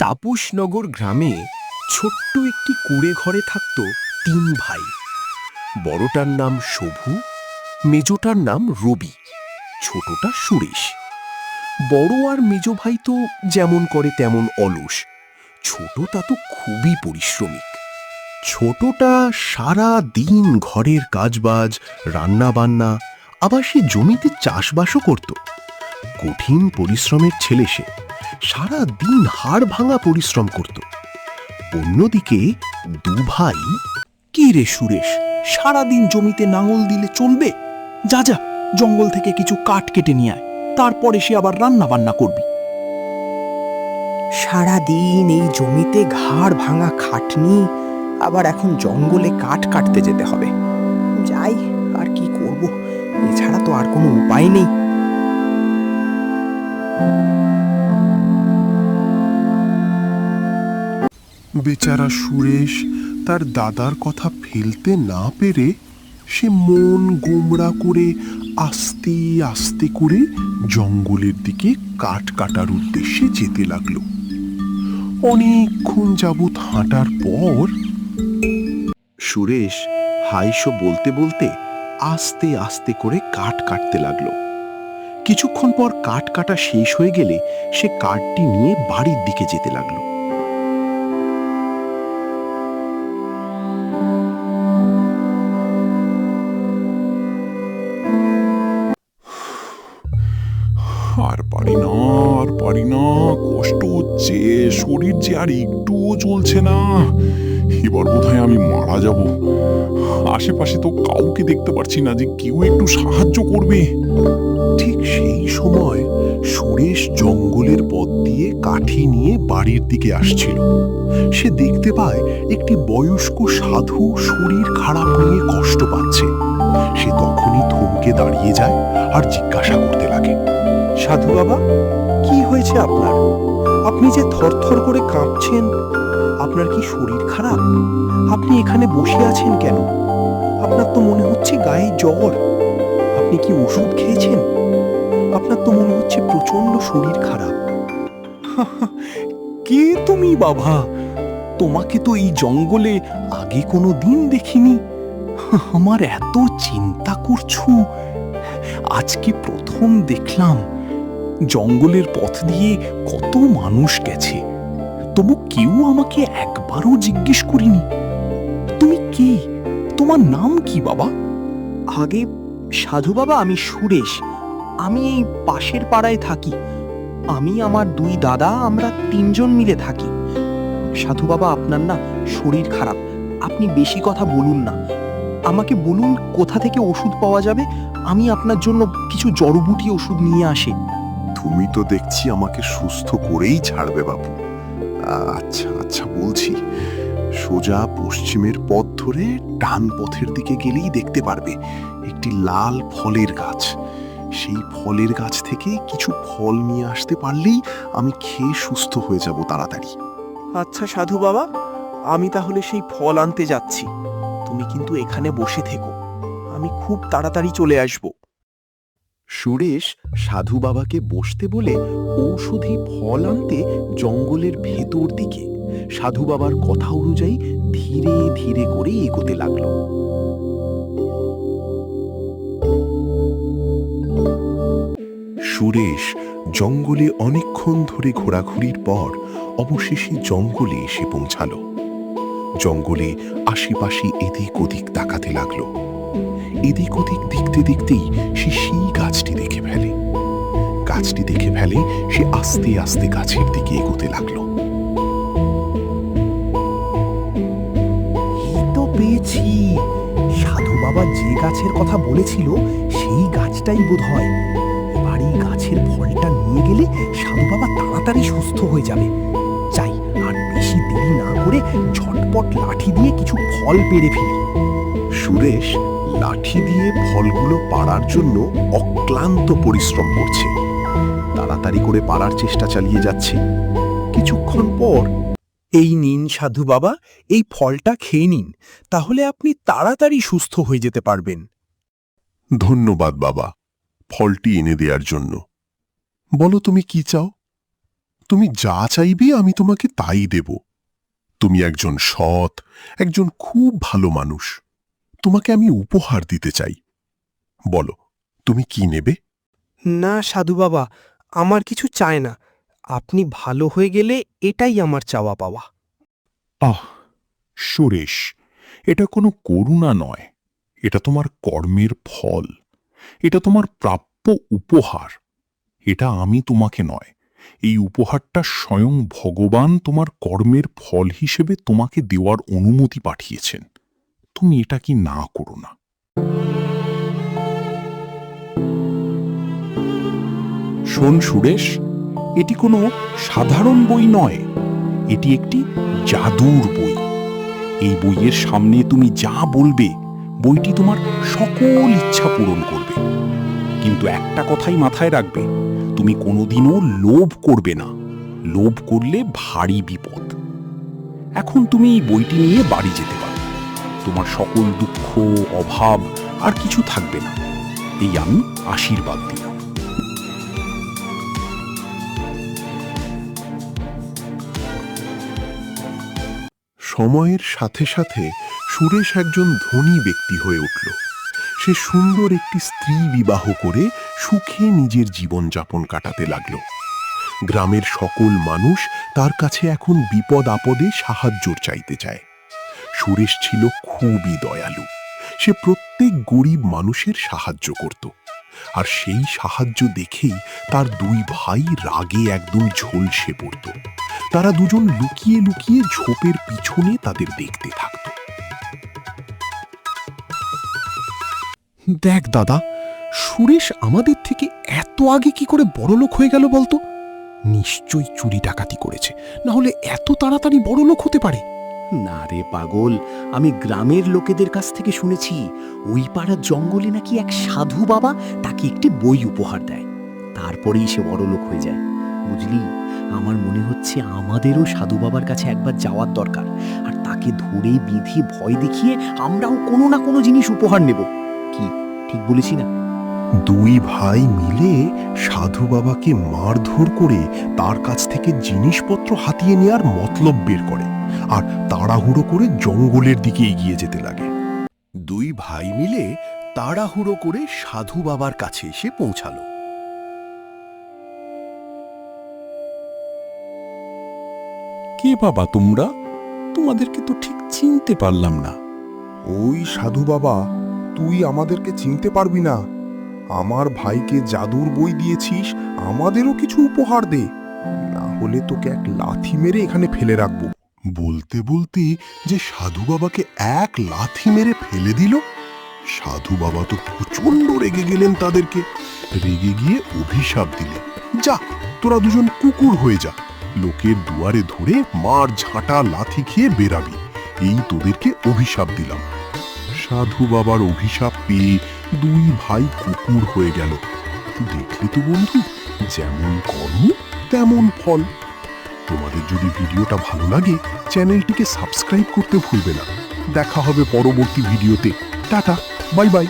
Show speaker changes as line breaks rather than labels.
তাপসনগর গ্রামে ছোট্ট একটি কুঁড়ে ঘরে থাকত ৩ ভাই। বড়টার নাম শভু, মেজোটার নাম রবি, ছোটটা সুরেশ। বড় আর মেজ ভাই তো যেমন করে তেমন অলস, ছোটটা তো খুবই পরিশ্রমিক। ছোটটা সারা দিন ঘরের কাজবাজ, রান্না বান্না, আবার সে জমিতে চাষবাসও করত। কঠিন পরিশ্রমের ছেলে সে, সারা দিন হাড় ভাঙা পরিশ্রম করত। অন্যদিকে ২ ভাই।
কি রে সুরেশ, সারাদিন জমিতে নাঙল দিলে চলবে? যা যা, জঙ্গল থেকে কিছু কাঠ কেটে নিয়ে আয়, তারপরে সে আবার রান্না বান্না করবি।
সারাদিন এই জমিতে ঘাড় ভাঙা খাটনি, আবার এখন জঙ্গলে কাঠ কাটতে যেতে হবে। যাই, আর কি করব, এছাড়া তো আর কোনো উপায় নেই।
বেচারা সুরেশ তার দাদার কথা ফেলতে না পেরে সে মন গোমড়া করে আস্তে আস্তে করে জঙ্গলের দিকে কাঠ কাটার উদ্দেশ্যে যেতে লাগলো। অনেকক্ষণ যাবৎ হাঁটার পর
সুরেশ হাইশো বলতে বলতে আস্তে আস্তে করে কাঠ কাটতে লাগলো। কিছুক্ষণ পর কাঠ কাটা শেষ হয়ে গেলে সে কাঠটি নিয়ে বাড়ির দিকে যেতে লাগলো।
আর পারি না, আর পারি না, কষ্ট হচ্ছে, শরীর যে আর একটুও চলছে না। এবার বোধহয় আমি মারা যাব। আশেপাশে তো কাউকে দেখতে পারছি না যে কেউ একটু সাহায্য করবে।
ঠিক সেই সময় সুরেশ জঙ্গলের পথ দিয়ে কাঠি নিয়ে বাড়ির দিকে আসছিল। সে দেখতে পায় একটি বয়স্ক সাধু শরীর খারাপ নিয়ে কষ্ট পাচ্ছে। সে তখনই থমকে দাঁড়িয়ে যায় আর জিজ্ঞাসা করতে লাগে,
সাধু বাবা, কি হয়েছে আপনার? আপনি যে থরথর করে কাঁপছেন, আপনার কি শরীর খারাপ? আপনি এখানে বসে আছেন কেন? আপনার তো মনে হচ্ছে গায়ে জ্বর। আপনি কি ওষুধ খেয়েছেন? আপনার তো মনে হচ্ছে প্রচন্ড শরীর খারাপ।
কে তুমি বাবা? তোমাকে তো এই জঙ্গলে আগে কোনো দিন দেখিনি। আমার এত চিন্তা করছো, আজকে প্রথম দেখলাম। জঙ্গলের পথ দিয়ে কত মানুষ গেছে, তবু কেউ আমাকে একবারও জিজ্ঞেস করিনি তুমি কে, তোমার নাম কি বাবা?
আগে সাধু বাবা, আমি সুরেশ। আমি এই পাশের পাড়ায় থাকি। আমি, আমার 2 দাদা, আমরা 3 জন মিলে থাকি। সাধু বাবা, আপনার না শরীর খারাপ, আপনি বেশি কথা বলুন না। আমাকে বলুন কোথা থেকে ওষুধ পাওয়া যাবে, আমি আপনার জন্য কিছু জড়বুটি ওষুধ নিয়ে আসি।
তুমি তো দেখছি আমাকে সুস্থ করেই ছাড়বে বাবু। আচ্ছা আচ্ছা, বলছি, সোজা পশ্চিমের পথ ধরে ডান পথের দিকে গেলেই দেখতে পারবে একটি লাল ফলের গাছ। সেই ফলের গাছ থেকে কিছু ফল নিয়ে আসতে পারলেই আমি খেয়ে সুস্থ হয়ে যাব তাড়াতাড়ি।
আচ্ছা সাধু বাবা, আমি তাহলে সেই ফল আনতে যাচ্ছি। তুমি কিন্তু এখানে বসে থেকো, আমি খুব তাড়াতাড়ি চলে আসব।
সুরেশ সাধু বাবাকে বসতে বলে ঔষধি ফল আনতে জঙ্গলের ভেতর দিকে সাধু বাবার কথা অনুযায়ী ধীরে ধীরে করে এগোতে লাগলো।
সুরেশ জঙ্গলে অনেকক্ষণ ধরে ঘোরাঘুরির পর অবশেষে জঙ্গলে এসে পৌঁছালো। জঙ্গলে আশেপাশে এদিক ওদিক তাকাতে লাগলো। এদিক ওদিক দেখতে দেখতেই সে সেই গাছটি দেখে ফেলে। গাছটি দেখে ফেলে সে আস্তে আস্তে গাছের দিকে এগোতে লাগলো।
এই তো পেয়েছি, সাধু বাবা যে গাছের কথা বলেছিল সেই গাছটাই বোধহয়। এবার এই গাছের ফলটা নিয়ে গেলে সাধু বাবা তাড়াতাড়ি সুস্থ হয়ে যাবে। চাই, আর বেশি দেরি না করে ঝটপট লাঠি দিয়ে কিছু ফল পেড়ে ফেলি।
সুরেশ লাঠি দিয়ে ফলগুলো পাড়ার জন্য অক্লান্ত পরিশ্রম করছে। তাড়াতাড়ি করে পাড়ার চেষ্টা চালিয়ে যাচ্ছে। কিছুক্ষণ পর,
এই নিন সাধু বাবা, এই ফলটা খেয়ে নিন, তাহলে আপনি তাড়াতাড়ি সুস্থ হয়ে যেতে পারবেন।
ধন্যবাদ বাবা, ফলটি এনে দেওয়ার জন্য। বলো তুমি কি চাও? তুমি যা চাইবে আমি তোমাকে তাই দেব। তুমি একজন সৎ, একজন খুব ভালো মানুষ। তোমাকে আমি উপহার দিতে চাই। বলো, তুমি কি নেবে?
না সাধু বাবা, আমার কিছু চায় না। আপনি ভালো হয়ে গেলে এটাই আমার চাওয়া পাওয়া।
আহ সুরেশ, এটা কোনো করুণা নয়, এটা তোমার কর্মের ফল, এটা তোমার প্রাপ্য উপহার। এটা আমি তোমাকে নয়, এই উপহারটা স্বয়ং ভগবান তোমার কর্মের ফল হিসেবে তোমাকে দেওয়ার অনুমতি পাঠিয়েছেন। তুমি এটা কি না করো না? শোন সুরেশ, এটি কোনো সাধারণ বই নয়, এটি একটি জাদুর বই। এই বইয়ের সামনে তুমি যা বলবে বইটি তোমার সকল ইচ্ছা পূরণ করবে। কিন্তু একটা কথাই মাথায় রাখবে, তুমি কোনোদিনও লোভ করবে না। লোভ করলে ভারী বিপদ। এখন তুমি এই বইটি নিয়ে বাড়ি যেতে পারো। তোমার সকল দুঃখ, অভাব আর কিছু থাকবে না। এই আমি আশীর্বাদ দিলাম।
সময়ের সাথে সাথে সুরেশ একজন ধনী ব্যক্তি হয়ে উঠল। সে সুন্দর একটি স্ত্রী বিবাহ করে সুখে নিজের জীবনযাপন কাটাতে লাগল। গ্রামের সকল মানুষ তার কাছে এখন বিপদ আপদে সাহায্য চাইতে চায়। সুরেশ ছিল খুবই দয়ালু। সে প্রত্যেক গরিব মানুষের সাহায্য করত। আর সেই সাহায্য দেখেই তার দুই ভাই রাগে একদম ঝলসে পড়ত। তারা দুজন লুকিয়ে লুকিয়ে ঝোপের পিছনে তাদের দেখতে থাকত।
দেখ দাদা, সুরেশ আমাদের থেকে এত আগে কি করে বড়লোক হয়ে গেল বলতো? নিশ্চয়ই চুরি ডাকাতি করেছে, না হলে এত তাড়াতাড়ি বড়লোক হতে পারে?
না রে পাগল, আমি গ্রামের লোকেদের কাছ থেকে শুনেছি ওই পাড়ার জঙ্গলে নাকি এক সাধু বাবা তাকে একটি বই উপহার দেয়, তারপরেই সে বড়লোক হয়ে যায়। বুঝলি, আমার মনে হচ্ছে আমাদেরও সাধু বাবার কাছে একবার যাওয়ার দরকার, আর তাকে ধরে বিধি ভয় দেখিয়ে আমরাও কোনো না কোনো জিনিস উপহার নেব। কি ঠিক বলেছি না?
দুই ভাই মিলে সাধু বাবাকে মারধর করে তার কাছ থেকে জিনিসপত্র হাতিয়ে নেওয়ার মতলব বের করে আর তাড়াহুড়ো করে জঙ্গলের দিকে এগিয়ে যেতে লাগে। দুই ভাই মিলে তাড়াহুড়ো করে সাধু বাবার কাছে এসে পৌঁছালো।
কে বাবা তোমরা? তোমাদেরকে তো ঠিক চিনতে পারলাম না।
ওই সাধু বাবা, তুই আমাদেরকে চিনতে পারবি না। আমার ভাইকে জাদুর বই দিয়েছিস, আমাদেরও কিছু উপহার দে, না হলে তোকে এক লাথি মেরে এখানে ফেলে রাখবো।
বলতে বলতে যে সাধু বাবাকে এক লাথি মেরে ফেলে দিল। সাধু বাবা তো প্রচন্ড রেগে গেলেন তাদেরকে। রেগে গিয়ে অভিশাপ দিলেন, যা তোরা দুজন কুকুর হয়ে যা, লোকের দুয়ারে ধরে মার ঝাঁটা লাথি খেয়ে বেরাবি, এই তোদেরকে অভিশাপ দিলাম। সাধু বাবার অভিশাপ পেয়ে দুই ভাই কুকুর হয়ে গেল। দেখলি তো বন্ধু, যেমন কর্ম তেমন ফল। তোমাদের যদি ভিডিওটা ভালো লাগে চ্যানেলটিকে সাবস্ক্রাইব করতে ভুলবে না। দেখা হবে পরবর্তী ভিডিওতে। Tata, bye bye.